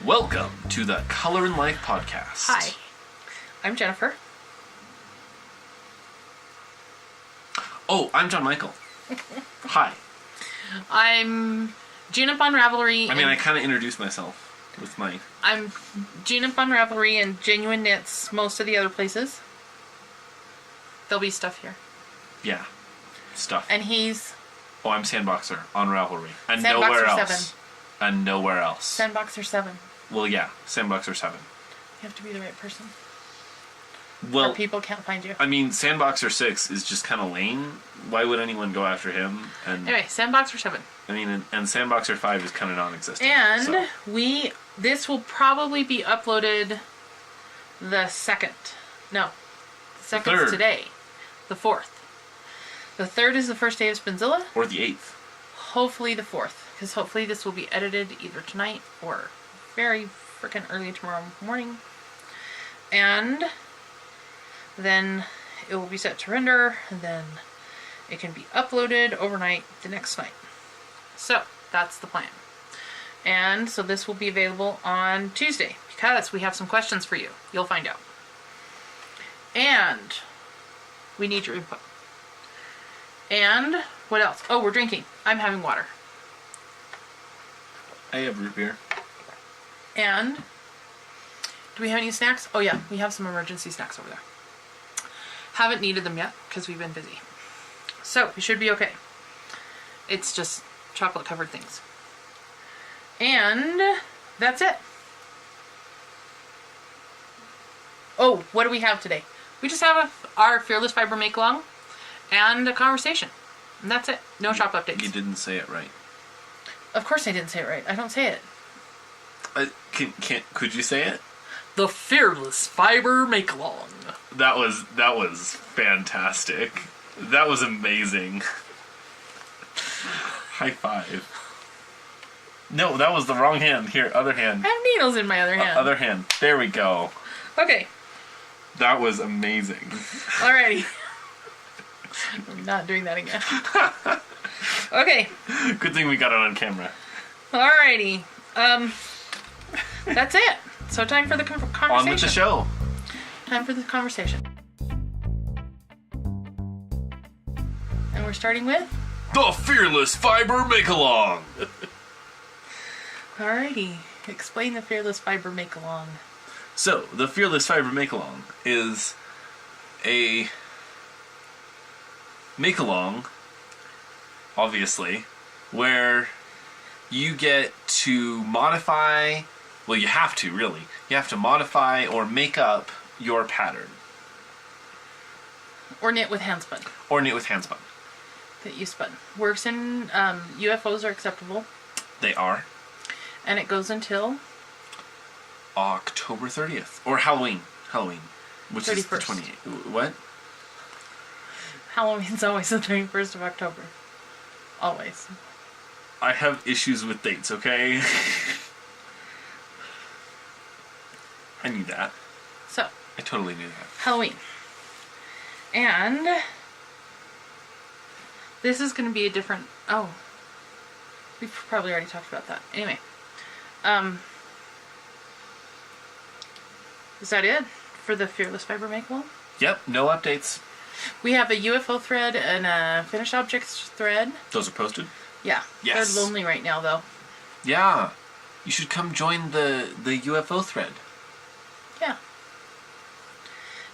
Welcome to the Color and Life podcast. Hi, I'm Jennifer. Oh, I'm John Michael. Hi. I'm Gina Fun Ravelry. I kind of introduced myself with my... I'm Gina Fun Ravelry and Genuine Knits most of the other places. There'll be stuff here. Yeah. Stuff. And he's... Oh, I'm Sandboxer on Ravelry. And Sandboxer nowhere else. 7. And nowhere else. Sandboxer 7. Well, yeah. Sandboxer 7. You have to be the right person. Well, or people can't find you. Sandboxer 6 is just kind of lame. Why would anyone go after him? And Anyway, Sandboxer 7. and Sandboxer 5 is kind of non-existent. And so. This will probably be uploaded the 2nd. No. The 2nd is today. The 4th. The 3rd is the first day of Spinzilla. Or the 8th. Hopefully the 4th. Because hopefully this will be edited either tonight or very freaking early tomorrow morning. And then it will be set to render. And then it can be uploaded overnight the next night. So that's the plan. And so this will be available on Tuesday because we have some questions for you. You'll find out. And we need your input. And what else? Oh, we're drinking. I'm having water. I have root beer. And do we have any snacks? Oh yeah, we have some emergency snacks over there. Haven't needed them yet because we've been busy. So we should be okay. It's just chocolate covered things. And that's it. Oh, what do we have today? We just have our Fearless Fiber Make-Along and a conversation. And that's it. No shop updates. You didn't say it right. Of course I didn't say it right. I don't say it. Could you say it? The Fearless Fiber Make-Along. That was fantastic. That was amazing. High five. No, that was the wrong hand. Here, other hand. I have needles in my other hand. Other hand. There we go. Okay. That was amazing. Alrighty. I'm not doing that again. Okay. Good thing we got it on camera. Alrighty. That's it. So time for the conversation. On with the show. Time for the conversation. And we're starting with? The Fearless Fiber Make-Along. Alrighty. Explain the Fearless Fiber Make-Along. So, the Fearless Fiber Make-Along is a make-along, obviously, where you get to modify, well, you have to, really. You have to modify or make up your pattern. Or knit with handspun. Or knit with handspun. That you spun. Works in, UFOs are acceptable. They are. And it goes until? October 30th. Or Halloween. Which 31st. is the 28th. What? Halloween's always the 31st of October. Always. I have issues with dates, okay? I knew that. So. I totally knew that. Halloween. And this is going to be a different... Oh. We've probably already talked about that. Anyway. Is that it for the Fearless Fiber Make-Along? Yep, no updates. We have a UFO thread and a finished objects thread. Those are posted? Yeah. Yes. They're lonely right now, though. Yeah. You should come join the UFO thread. Yeah.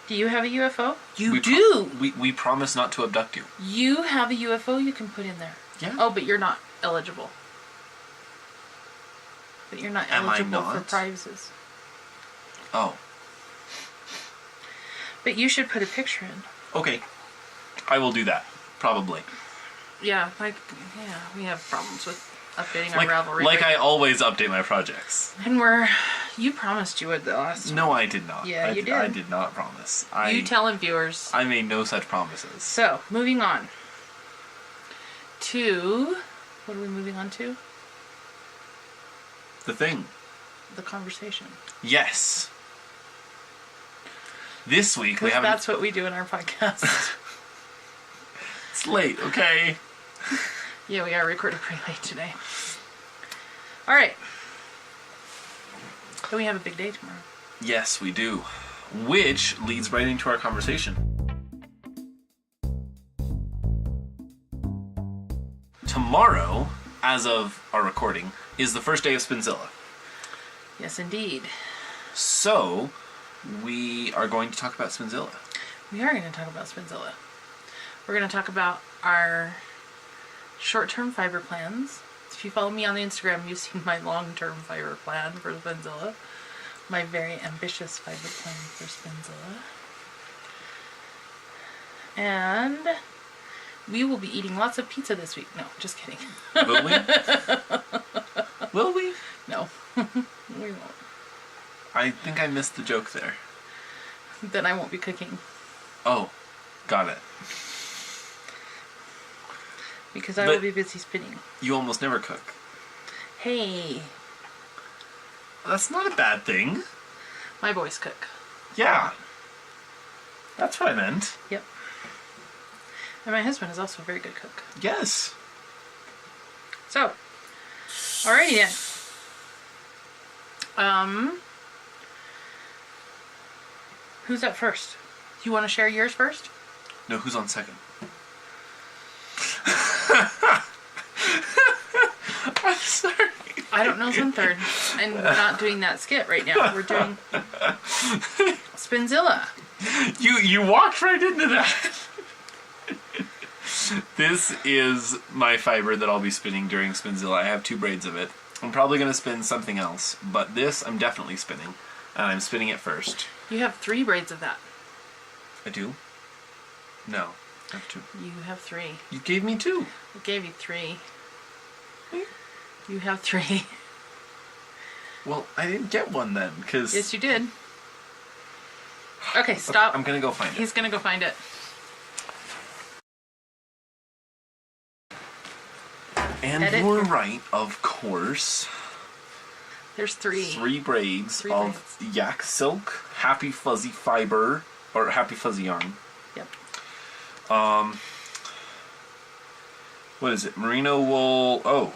Do you have a UFO? You we do! We promise not to abduct you. You have a UFO you can put in there. Yeah. Oh, but you're not eligible. But you're not eligible for prizes. Oh. But you should put a picture in. Okay. I will do that. Probably. Yeah, we have problems with updating our Ravelry. Like I always update my projects. And you promised you would the last time. No, I did not. Yeah, you did. I did not promise. You telling viewers. I made no such promises. So, moving on to... What are we moving on to? The thing. The conversation. Yes. This week we have... That's what we do in our podcast. It's late, okay? Yeah, we are recording pretty late today. Alright. Then we have a big day tomorrow. Yes, we do. Which leads right into our conversation. Tomorrow, as of our recording, is the first day of Spinzilla. Yes, indeed. So, we are going to talk about Spinzilla. We are going to talk about Spinzilla. We're going to talk about our short-term fiber plans. If you follow me on the Instagram, you've seen my long-term fiber plan for Spinzilla. My very ambitious fiber plan for Spinzilla. And we will be eating lots of pizza this week. No, just kidding. Will we? Will we? No, we won't. I think I missed the joke there. Then I won't be cooking. Oh, got it. Because I will be busy spinning. You almost never cook. Hey, That's not a bad thing. my boys cook. Yeah. That's what I meant. Yep. And my husband is also a very good cook. Yes. So, alrighty then. Who's up first? You want to share yours first? No, who's on second? I'm sorry. I don't know who's on third. And we're not doing that skit right now. We're doing Spinzilla. You walked right into that. This is my fiber that I'll be spinning during Spinzilla. I have 2 braids of it. I'm probably going to spin something else, but this I'm definitely spinning, and I'm spinning it first. You have 3 braids of that. I do? No, I have 2. You have 3. You gave me 2. I gave you 3. Hmm? You have 3. Well, I didn't get one then, because... Yes, you did. Okay, stop. I'm going to go find it. He's going to go find it. And Edit. you're right, of course. There's 3. 3 braids 3 of yak silk, happy fuzzy fiber, or happy fuzzy yarn. Yep. What is it? Merino wool. Oh,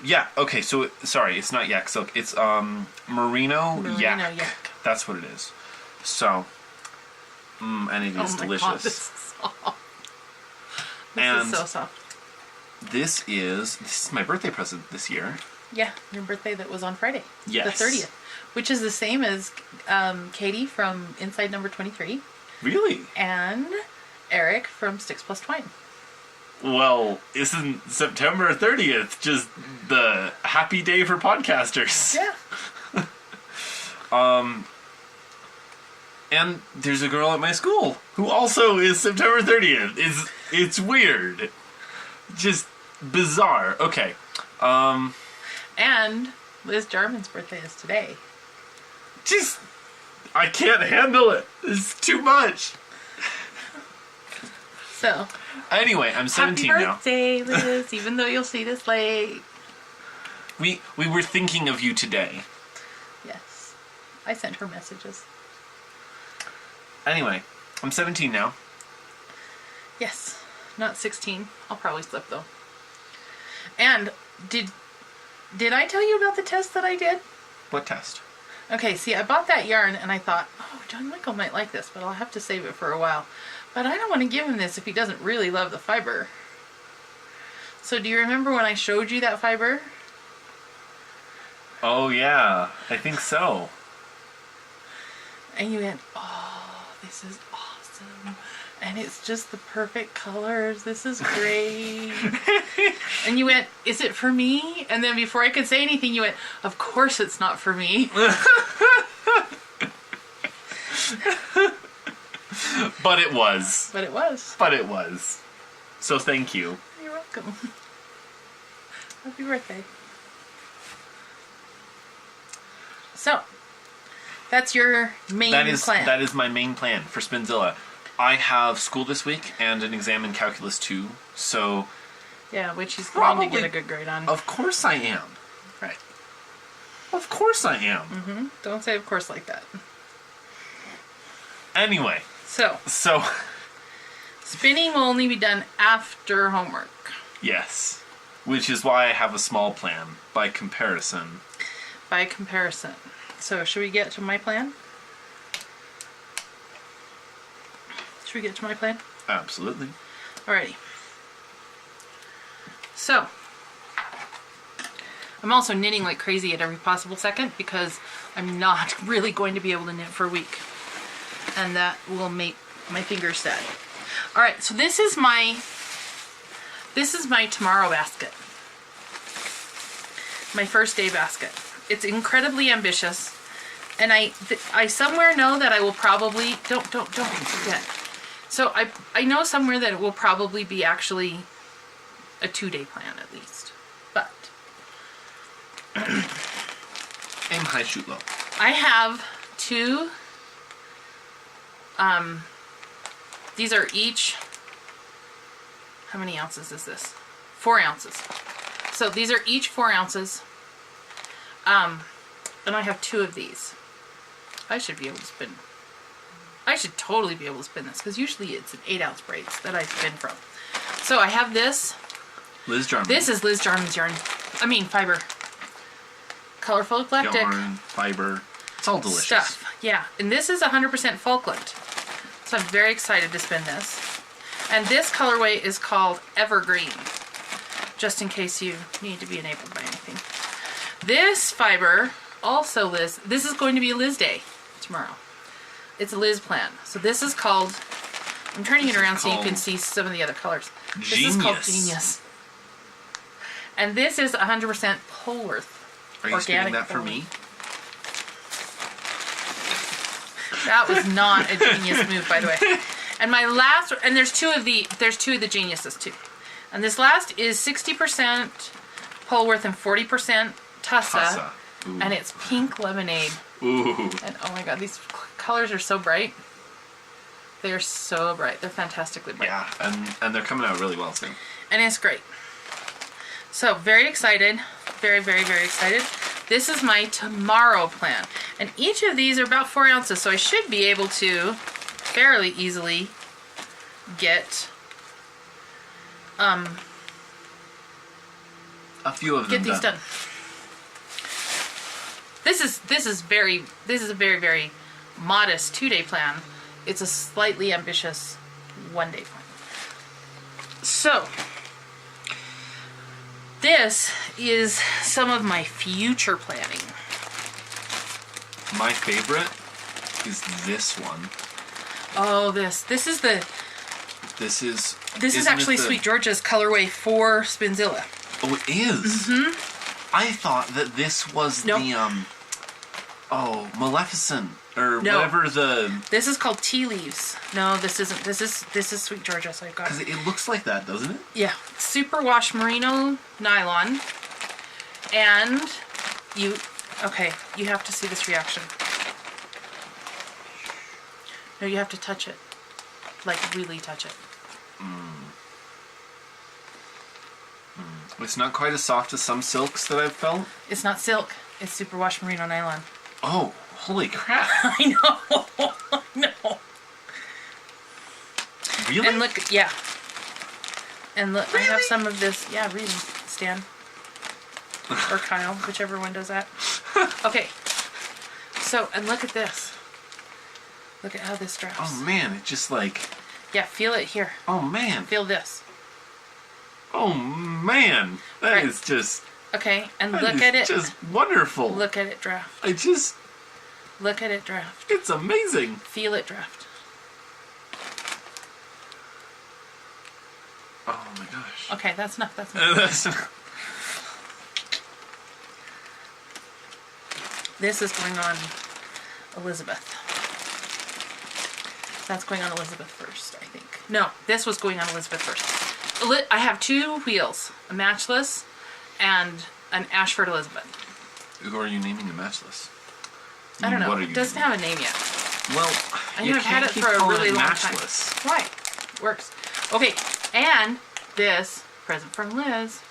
yeah. Okay. So sorry, it's not yak silk. It's merino yak. That's what it is. So, and it is delicious. God, this is soft. This is so soft. This is my birthday present this year. Yeah, your birthday that was on Friday. Yes. The 30th. Which is the same as Katie from Inside Number 23. Really? And Eric from Sticks Plus Twine. Well, isn't September 30th just the happy day for podcasters? Yeah. And there's a girl at my school who also is September 30th. It's weird. Just bizarre. Okay. And Liz Jarman's birthday is today. Just, I can't handle it. It's too much. So. Anyway, I'm 17 happy now. birthday, Liz, even though you'll see this late. We were thinking of you today. Yes. I sent her messages. Anyway, I'm 17 now. Yes. Not 16. I'll probably slip though. And did I tell you about the test that I did? What test? Okay, see, I bought that yarn and I thought, oh, John Michael might like this, but I'll have to save it for a while. But I don't want to give him this if he doesn't really love the fiber. So do you remember when I showed you that fiber? Oh yeah, I think so. And you went, oh, this is awesome. And it's just the perfect colors. This is great. And you went, is it for me? And then before I could say anything, you went, of course it's not for me. But it was. But it was. But it was. So thank you. You're welcome. Happy birthday. So, that's your main plan. That is my main plan for Spinzilla. I have school this week and an exam in Calculus 2, so... Yeah, which he's going to get a good grade on. Of course I am. Right. Of course I am. Mm-hmm. Don't say of course like that. Anyway. So. Spinning will only be done after homework. Yes. Which is why I have a small plan, by comparison. By comparison. So should we get to my plan? Should we get to my plan? Absolutely. Alrighty. So, I'm also knitting like crazy at every possible second because I'm not really going to be able to knit for a week. And that will make my fingers sad. Alright, so this is my tomorrow basket. My first day basket. It's incredibly ambitious. And I somewhere know that I will probably, don't forget. So I know somewhere that it will probably be actually a 2-day plan at least. But Aim high, shoot low. I have 2, these are each, how many ounces is this? 4 ounces. So these are each 4 ounces. And I have 2 of these. I should be able to spin. I should totally be able to spin this because usually it's an 8-ounce braids that I spin from. So I have this. Liz Jarman. This is Liz Jarman's yarn. I mean fiber. Colorful eclectic. Yarn, fiber. It's all delicious. Stuff. Yeah. And this is 100% Falkland. So I'm very excited to spin this. And this colorway is called Evergreen. Just in case you need to be enabled by anything. This fiber, also Liz, this is going to be a Liz day tomorrow. It's a Liz plan. So this is called, I'm turning it around so you can see some of the other colors. Genius. This is called Genius. And this is 100% Polworth. Are you spinning that for me? That was not a genius move, by the way. And my last, and there's two of the geniuses too. And this last is 60% Polworth and 40% Tussa. And it's pink lemonade. Ooh. And oh my god, these colors are so bright. They're so bright. They're fantastically bright. Yeah, and they're coming out really well too. And it's great. So very excited. Very, very, very excited. This is my tomorrow plan. And each of these are about 4 ounces, so I should be able to fairly easily get a few of them these done. This is a very, very modest 2-day plan. It's a slightly ambitious 1-day plan. So this is some of my future planning. My favorite is this one. Oh, this is actually Sweet Georgia's colorway for Spinzilla. Oh, it is? Mm-hmm. I thought that this was the Maleficent or whatever the. This is called Tea Leaves. No, this isn't. This is Sweet Georgia. So I've got. Because it looks like that, doesn't it? Yeah, superwash merino nylon, and you have to see this reaction. No, you have to touch it, like really touch it. It's not quite as soft as some silks that I've felt. It's not silk. It's superwash merino nylon. Oh, holy crap! I know. I know. Really? And look, yeah. And look, really? I have some of this. Yeah, really, Stan. Or Kyle, whichever one does that. Okay. So, and look at this. Look at how this drops. Oh man, it just like. Yeah, feel it here. Oh man. Feel this. Oh man, that is just. Okay, and look at it. Just wonderful. Look at it draft. Look at it draft. It's amazing. Feel it draft. Oh my gosh. Okay, that's enough. That's enough. This is going on Elizabeth. That's going on Elizabeth first, I think. No, this was going on Elizabeth first. I have 2 wheels, a Matchless and an Ashford Elizabeth. Who are you naming the Matchless? I don't know. What are It you doesn't have a name yet. Well, I've had it for a really long time. Right. Works. Okay, and this present from Liz.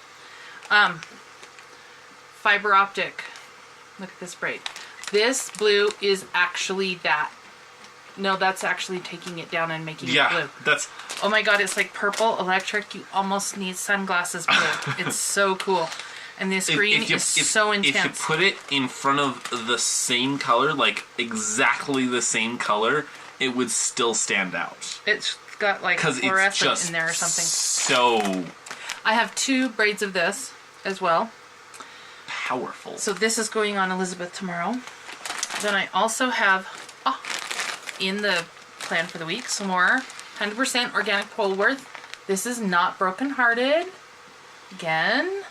Fiber optic. Look at this braid. This blue is actually that. No, that's actually taking it down and making it blue. Yeah, that's. Oh my god, it's like purple electric. You almost need sunglasses blue. It's so cool. And this green is so intense. If you put it in front of the same color, like exactly the same color, it would still stand out. It's got like fluorescent in there or something. So I have 2 braids of this as well. Powerful. So this is going on Elizabeth tomorrow. Then I also have in the plan for the week some more 100% organic Polworth. This is not Broken Hearted. Again,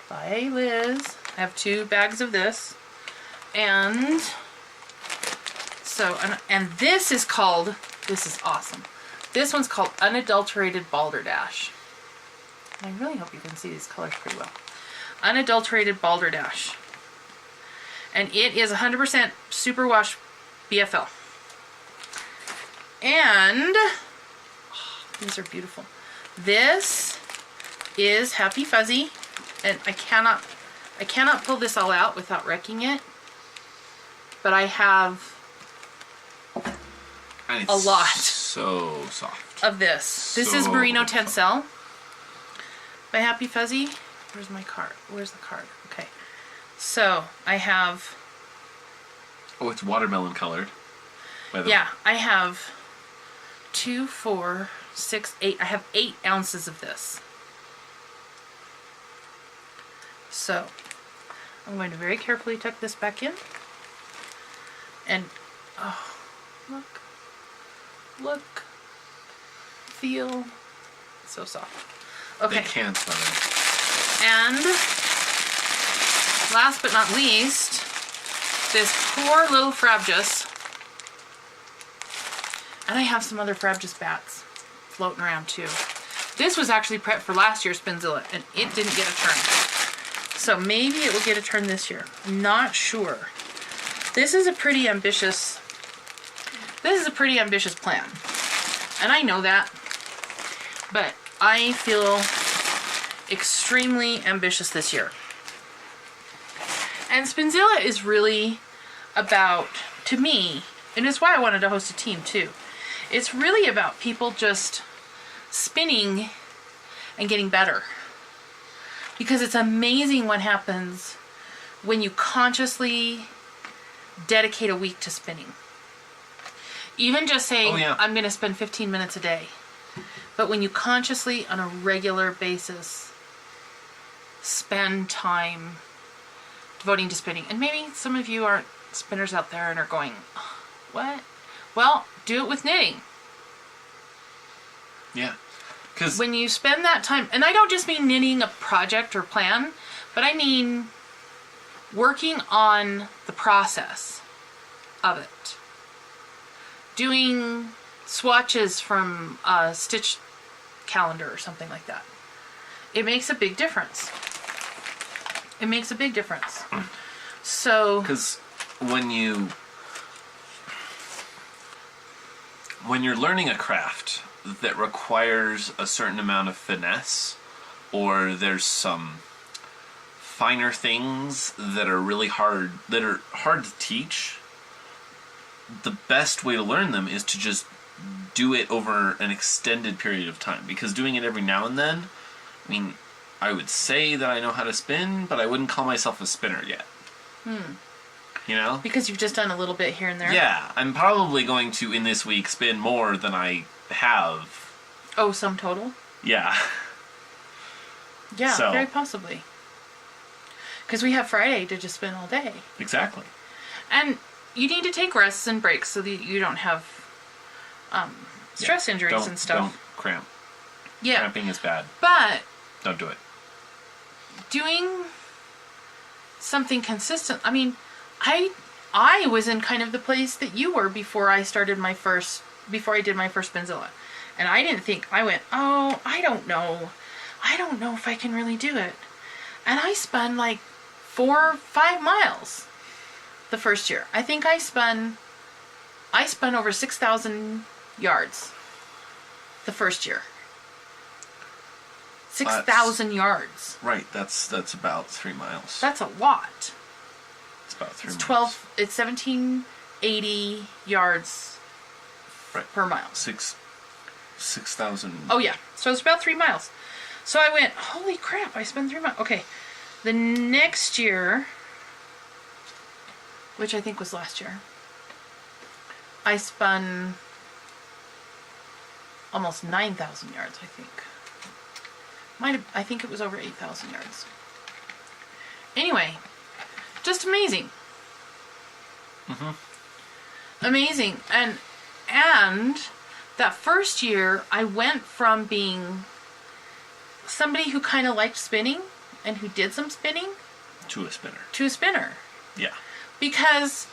by Liz. I have 2 bags of this. And so, and this is called, this is awesome. This one's called Unadulterated Balderdash. I really hope you can see these colors pretty well. Unadulterated Balderdash. And it is 100% superwash BFL. And these are beautiful. This is Happy Fuzzy, and I cannot pull this all out without wrecking it. But I have a lot. So soft. Of this. This is Merino Tencel by Happy Fuzzy. Where's my card? Where's the card? Okay. So I have. Oh, it's watermelon colored. Yeah, I have 2, 4, 6, 8. I have 8 ounces of this. So I'm going to very carefully tuck this back in. And oh, look, feel, so soft. Okay. They can smell it. And last but not least, this poor little Frabjous. And I have some other Frabjous bats floating around too. This was actually prepped for last year's Spinzilla, and it didn't get a turn. So maybe it will get a turn this year. I'm not sure. This is a pretty ambitious plan. And I know that. But I feel extremely ambitious this year. And Spinzilla is really about, to me, and it's why I wanted to host a team too. It's really about people just spinning and getting better. Because it's amazing what happens when you consciously dedicate a week to spinning. Even just saying, I'm going to spend 15 minutes a day. But when you consciously, on a regular basis, spend time devoting to spinning. And maybe some of you aren't spinners out there and are going, what? Well, do it with knitting. Yeah. Because when you spend that time, and I don't just mean knitting a project or plan, but I mean working on the process of it. Doing swatches from a stitch calendar or something like that. It makes a big difference. It makes a big difference. So, because when you're learning a craft that requires a certain amount of finesse, or there's some finer things that are really hard to teach, the best way to learn them is to just do it over an extended period of time. Because doing it every now and then, I mean, I would say that I know how to spin, but I wouldn't call myself a spinner yet. You know? Because you've just done a little bit here and there? Yeah, I'm probably going to, in this week, spin more than I have. Oh, sum total? Yeah. Yeah, So. Very possibly. Because we have Friday to just spin all day. Exactly. And you need to take rests and breaks so that you don't have stress injuries and stuff. Don't cramp. Yeah. Cramping is bad. But Don't do it. doing something consistent, I mean, I was in kind of the place that you were before I did my first Spinzilla. And I didn't think, I went, oh, I don't know if I can really do it. And I spun like 4 or 5 miles the first year. I think I spun over 6,000 yards the first year. 6,000 yards. Right, that's about 3 miles. That's a lot. It's about 3 miles. It's 1780 yards per mile. 6,000. Oh yeah, so it's about 3 miles. So I went, holy crap, I spent 3 miles. Okay, The next year, which I think was last year, I spun almost 9,000 yards, I think. I think it was over 8,000 yards. Anyway, just amazing. Amazing. And that first year, I went from being somebody who kind of liked spinning and who did some spinning To a spinner. to a spinner. Yeah. Because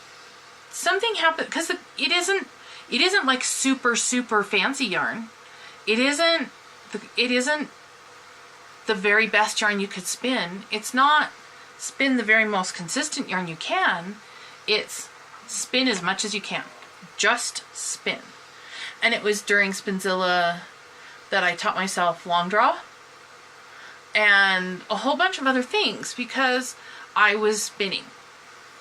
something happened, because it isn't like super fancy yarn. It isn't the very best yarn you could spin. It's not spin the very most consistent yarn you can. It's spin as much as you can. Just spin. And it was during Spinzilla that I taught myself long draw and a whole bunch of other things because I was spinning.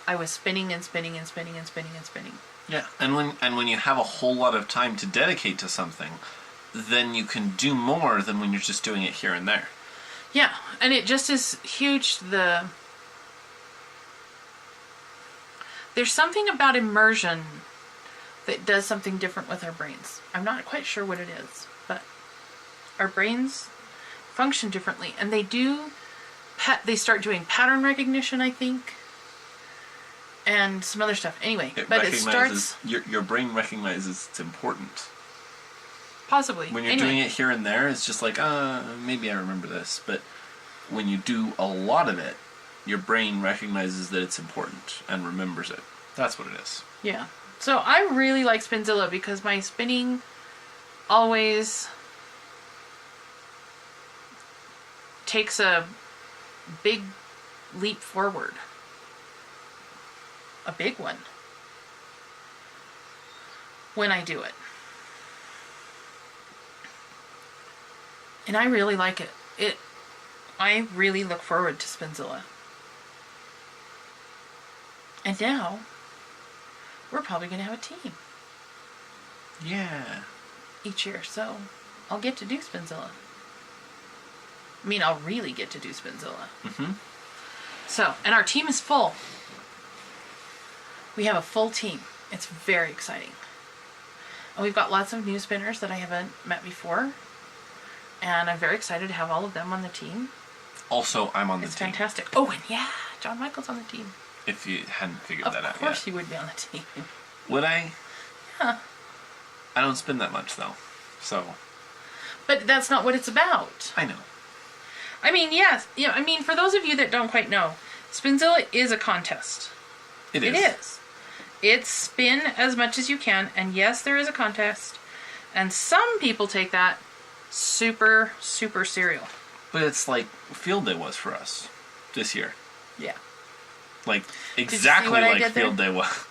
I was spinning and spinning and spinning and spinning and spinning. Yeah, and when you have a whole lot of time to dedicate to something, then you can do more than when you're just doing it here and there. Yeah, and it just is huge. There's something about immersion that does something different with our brains. I'm not quite sure what it is, but our brains function differently, and they they start doing pattern recognition, I think, and some other stuff. Anyway, it starts. Your brain recognizes it's important. Possibly. When you're doing it here and there, it's just like, maybe I remember this. But when you do a lot of it, your brain recognizes that it's important and remembers it. That's what it is. Yeah. So I really like Spinzilla because my spinning always takes a big leap forward. A big one. When I do it. And I really like it. I really look forward to Spinzilla. And now, we're probably going to have a team. Yeah. Each year, so I'll get to do Spinzilla. I mean, I'll really get to do Spinzilla. So, and our team is full. We have a full team. It's very exciting. And we've got lots of new spinners that I haven't met before. And I'm very excited to have all of them on the team. Also, I'm on the team. It's fantastic. Oh, and yeah, John Michael's on the team. If you hadn't figured that out yet. Of course he would be on the team. Would I? Yeah. I don't spin that much, though. So. But that's not what it's about. I know. I mean, yes. Yeah, I mean, for those of you that don't quite know, Spinzilla is a contest. It is. It is. It's spin as much as you can, and yes, there is a contest. And some people take that super serial. But it's like field day was for us this year. Yeah. Like, exactly like field there? day was.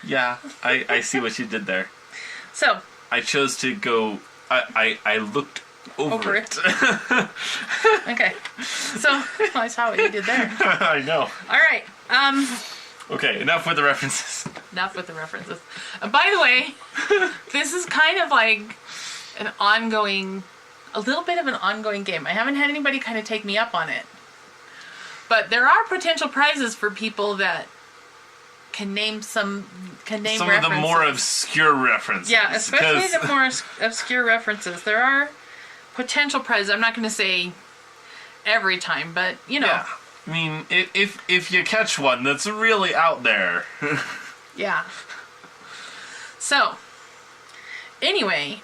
Yeah, I see what you did there. So. I chose to go, I looked over it. Okay. So, I saw what you did there. I know. All right. Okay, enough with the references. Enough with the references. By the way, this is kind of like a little bit of an ongoing game. I haven't had anybody kind of take me up on it. But there are potential prizes for people that can name some references. Of the more obscure references. Yeah, especially the more obscure references. There are potential prizes. I'm not going to say every time, but you know. Yeah. I mean, if you catch one that's really out there. Yeah. So, anyway,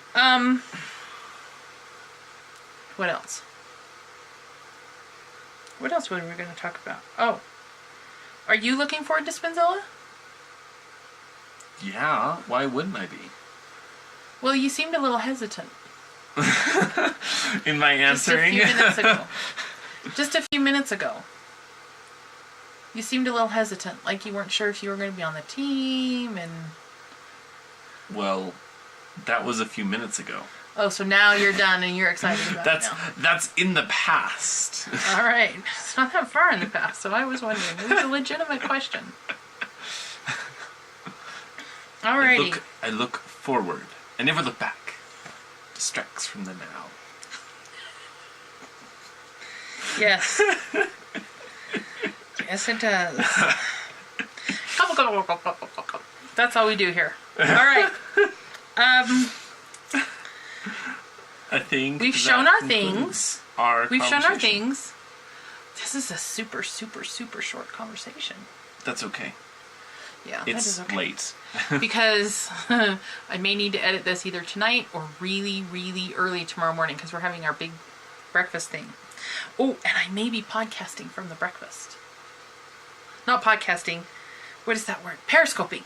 what else? What else were we going to talk about? Oh, are you looking forward to Spinzilla? Yeah, why wouldn't I be? Well, you seemed a little hesitant. In my answering? Just a few minutes ago. Just a few minutes ago. You seemed a little hesitant, like you weren't sure if you were going to be on the team, and... Well, that was a few minutes ago. Oh, so now you're done and you're excited about it now. That's in the past. All right. It's not that far in the past, so I was wondering. It was a legitimate question. Alrighty. I look forward. I never look back. Distracts from the now. Yes. Yes, it does. That's all we do here. All right. I think we've that shown our concludes things. We've shown our things. This is a super, super, super short conversation. That's okay. Yeah, It's that is okay. late. Because I may need to edit this either tonight or really, really early tomorrow morning because we're having our big breakfast thing. Oh, and I may be podcasting from the breakfast. Not podcasting. What is that word? Periscoping.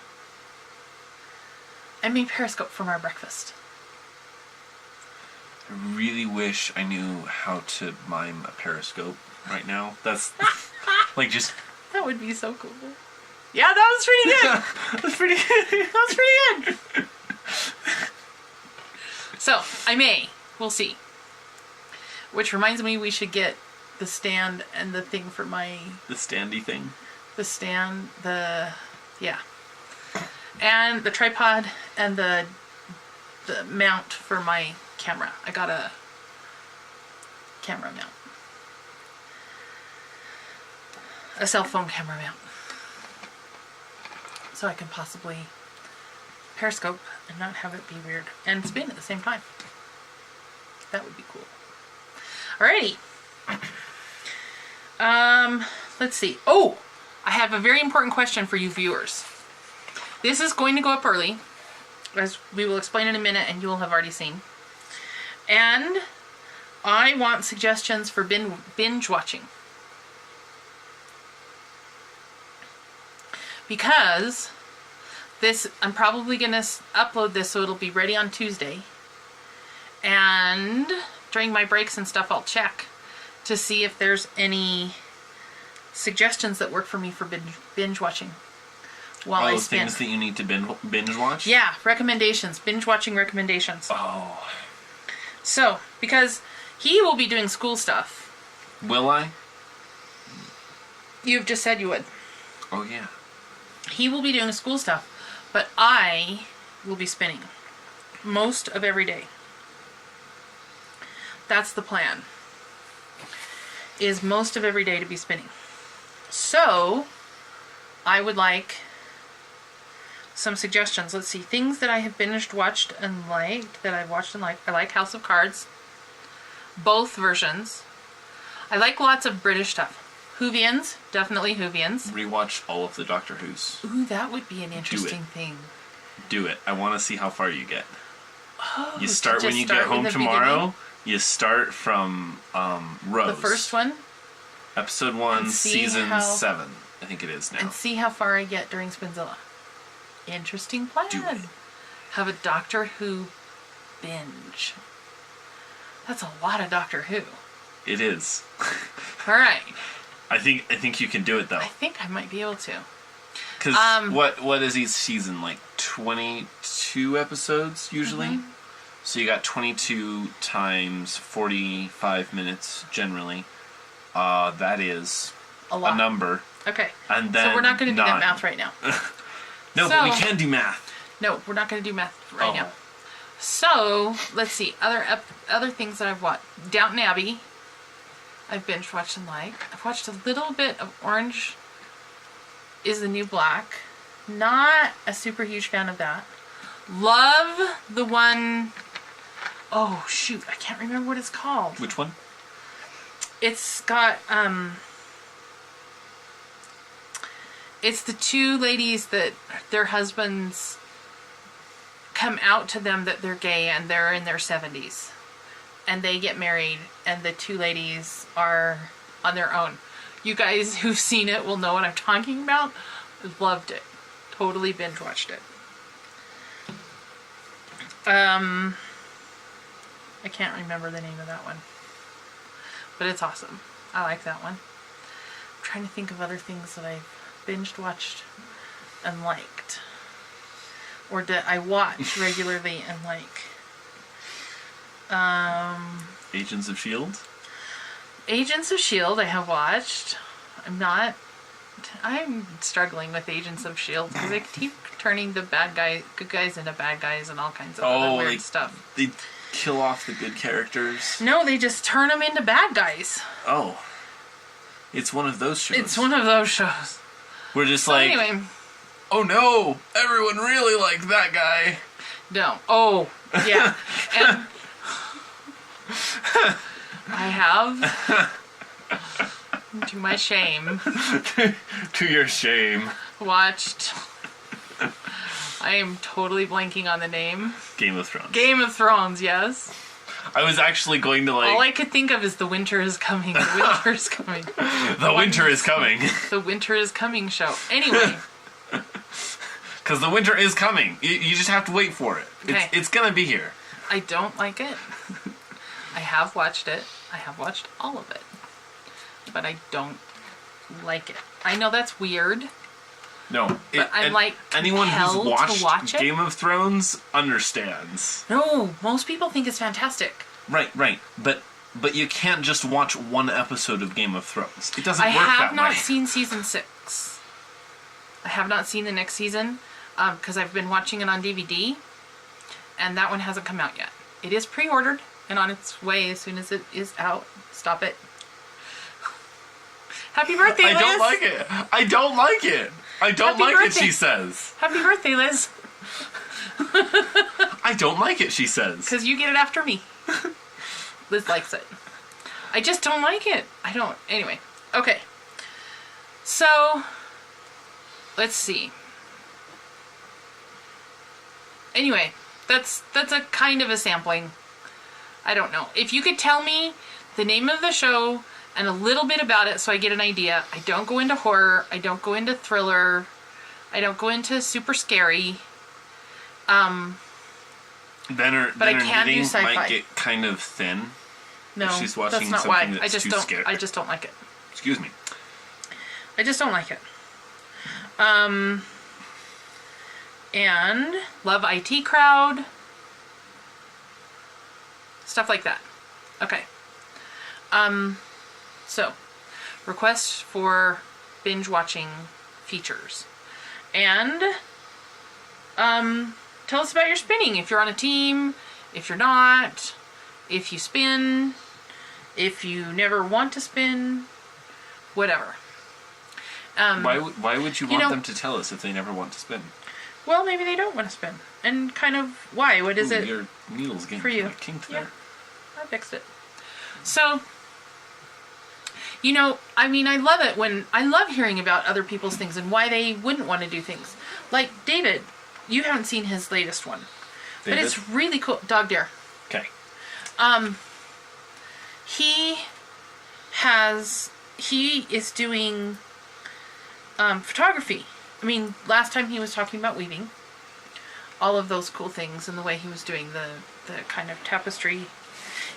I may periscope from our breakfast. I really wish I knew how to mime a periscope right now. That's like just... That would be so cool. Yeah, that was pretty good. That's pretty good. That was pretty good. So, I may. We'll see. Which reminds me we should get the stand and the thing for my... The standy thing. The stand, yeah. And the tripod and the mount for my camera. I got a camera mount. A cell phone camera mount. So I can possibly periscope and not have it be weird. And spin at the same time. That would be cool. Alrighty. Let's see. Oh! I have a very important question for you viewers. This is going to go up early, as we will explain in a minute and you will have already seen. And I want suggestions for binge watching. Because this, I'm probably going to upload this so it'll be ready on Tuesday. And during my breaks and stuff, I'll check to see if there's any suggestions that work for me for binge watching while I spin. Things that you need to binge watch? Yeah, recommendations. Binge watching recommendations. Oh. So, because he will be doing school stuff. Will I? You've just said you would. Oh, yeah. He will be doing school stuff, but I will be spinning most of every day. That's the plan. Is most of every day to be spinning. So, I would like some suggestions. Let's see. Things that I have binged, watched, and liked. That I've watched and liked. I like House of Cards. Both versions. I like lots of British stuff. Whovians. Definitely Whovians. Rewatch all of the Doctor Who's. Ooh, that would be an interesting thing. Do it. I want to see how far you get. Oh, you start when you get home tomorrow. Beginning? You start from Rose. The first one? Episode 1, season 7. I think it is now. And see how far I get during Spinzilla. Interesting plan. Do it. Have a Doctor Who binge. That's a lot of Doctor Who. It is. Alright. I think you can do it though. I think I might be able to. Because what is each season? Like 22 episodes usually? Mm-hmm. So you got 22 times 45 minutes generally. That is a number. Okay. And then so we're not going to do that math right now. No, but we can do math. No, we're not going to do math right now. So, let's see. Other things that I've watched. Downton Abbey. I've binge watched and liked. I've watched a little bit of Orange is the New Black. Not a super huge fan of that. Love the one... Oh, shoot. I can't remember what it's called. Which one? It's got, it's the two ladies that their husbands come out to them that they're gay and they're in their 70s. And they get married and the two ladies are on their own. You guys who've seen it will know what I'm talking about. Loved it. Totally binge watched it. I can't remember the name of that one. But it's awesome. I like that one. I'm trying to think of other things that I've binged, watched, and liked. Or that I watch regularly and like. Agents of S.H.I.E.L.D.? Agents of S.H.I.E.L.D. I have watched. I'm struggling with Agents of S.H.I.E.L.D. because they keep turning the good guys into bad guys and all kinds of other weird stuff. They kill off the good characters? No, they just turn them into bad guys. Oh. It's one of those shows. It's one of those shows. We're just So like, anyway, oh no, everyone really liked that guy. no. Oh, yeah. And I have, to my shame, To your shame. watched. I am totally blanking on the name. Game of Thrones. Game of Thrones, yes. I was actually going to All I could think of is The Winter is Coming. The Winter is Coming. The winter is coming. The Winter is Coming show. Anyway. Because the winter is coming. You just have to wait for it. Okay. It's gonna be here. I don't like it. I have watched it. I have watched all of it. But I don't like it. I know that's weird. No. But I'm like anyone who's compelled watched to watch it? Game of Thrones understands. No, most people think it's fantastic. Right. But you can't just watch one episode of Game of Thrones. It doesn't I work that way. have not seen season 6. I have not seen the next season because I've been watching it on DVD, and that one hasn't come out yet. It is pre-ordered and on its way as soon as it is out. Stop it. Happy birthday, Liz! I don't like it. I don't like it. I don't Happy like birthday. it, she says. Happy birthday, Liz! I don't like it, she says. Because you get it after me. Liz likes it. I just don't like it. I don't. Anyway. Okay. So, let's see. Anyway, that's a kind of a sampling. I don't know. If you could tell me the name of the show and a little bit about it so I get an idea. I don't go into horror. I don't go into thriller. I don't go into super scary. Then her But I can do knitting sci-fi. might get kind of thin. No, She's watching that's not something why. that's too scary. I just don't like it. Excuse me. I just don't like it. And love IT Crowd. Stuff like that. Okay. So, requests for binge watching features. And, tell us about your spinning. If you're on a team, if you're not, if you spin, if you never want to spin, whatever. Why would you want know- them to tell us if they never want to spin? Well, maybe they don't want to spin. And kind of why? What is Ooh, it? Your needle's getting for you? kind of kinked Yeah. there. I fixed it. So, you know, I mean, I love it when I love hearing about other people's things and why they wouldn't want to do things. Like David, you haven't seen his latest one, but David? it's really cool. Dog Dare. Okay. He is doing photography. I mean, last time he was talking about weaving, all of those cool things, and the way he was doing the kind of tapestry.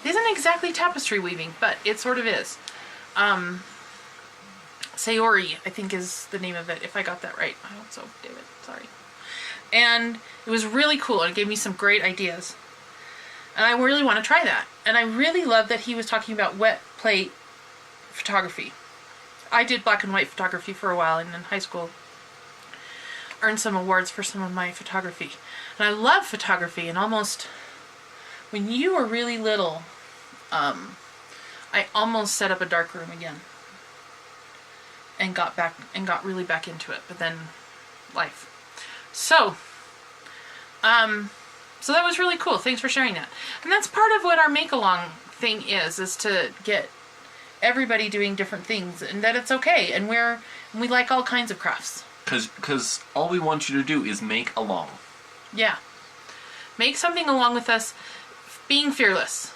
It isn't exactly tapestry weaving, but it sort of is. Sayori, I think is the name of it, if I got that right. I hope so, David. Sorry. And it was really cool, and it gave me some great ideas. And I really want to try that. And I really love that he was talking about wet plate photography. I did black and white photography for a while, and in high school earned some awards for some of my photography. And I love photography, and almost when you were really little, I almost set up a dark room again and got really back into it, but then life. So that was really cool. Thanks for sharing that. And that's part of what our make along thing is to get everybody doing different things, and that it's okay, and we like all kinds of crafts. Because all we want you to do is make along. Yeah. Make something along with us. Being fearless.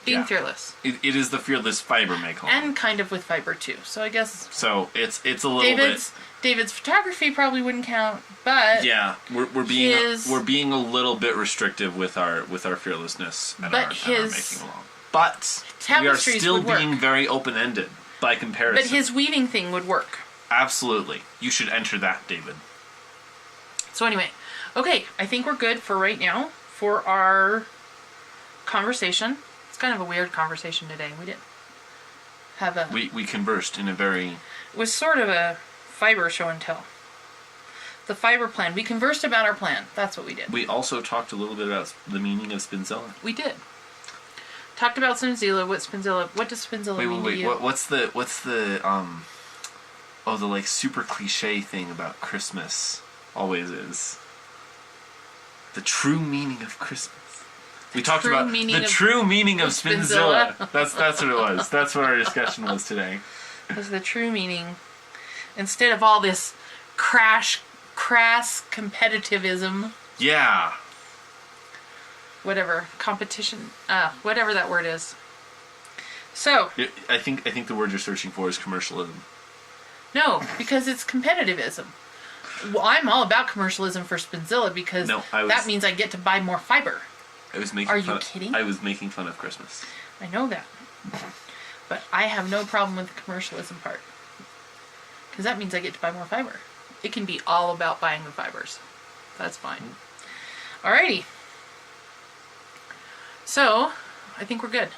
Being Yeah. fearless. It is the fearless fiber make along. And kind of with fiber too. So I guess So it's a little bit. David's photography probably wouldn't count, but Yeah, we're being a little bit restrictive with our fearlessness and But our his making along. But we are tapestries still would work. being very open ended by comparison. but his weaving thing would work. Absolutely, you should enter that, David. So anyway, okay, I think we're good for right now for our conversation. It's kind of a weird conversation today. We didn't have a... We conversed in a very... It was sort of a fiber show and tell. The fiber plan. We conversed about our plan. That's what we did. We also talked a little bit about the meaning of Spinzilla. We did. talked about Spinzilla. What does Spinzilla mean to Wait. you? What's the the like super cliche thing about Christmas always is the true meaning of Christmas. We talked about the true meaning of Spinzilla. That's what it was. That's what our discussion was today. Was the true meaning, instead of all this crass competitivism. Yeah. Whatever competition, whatever that word is. So I think the word you're searching for is commercialism. No, because it's competitivism. Well, I'm all about commercialism for Spinzilla because that means I get to buy more fiber. Are you kidding? I was making fun of Christmas. I know that. But I have no problem with the commercialism part. Because that means I get to buy more fiber. It can be all about buying the fibers. That's fine. Alrighty. So, I think we're good.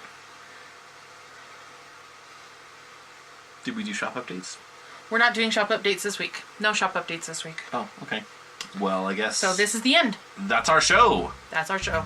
Did we do shop updates? We're not doing shop updates this week. No shop updates this week. Oh, okay. Well, I guess... So this is the end. That's our show. That's our show.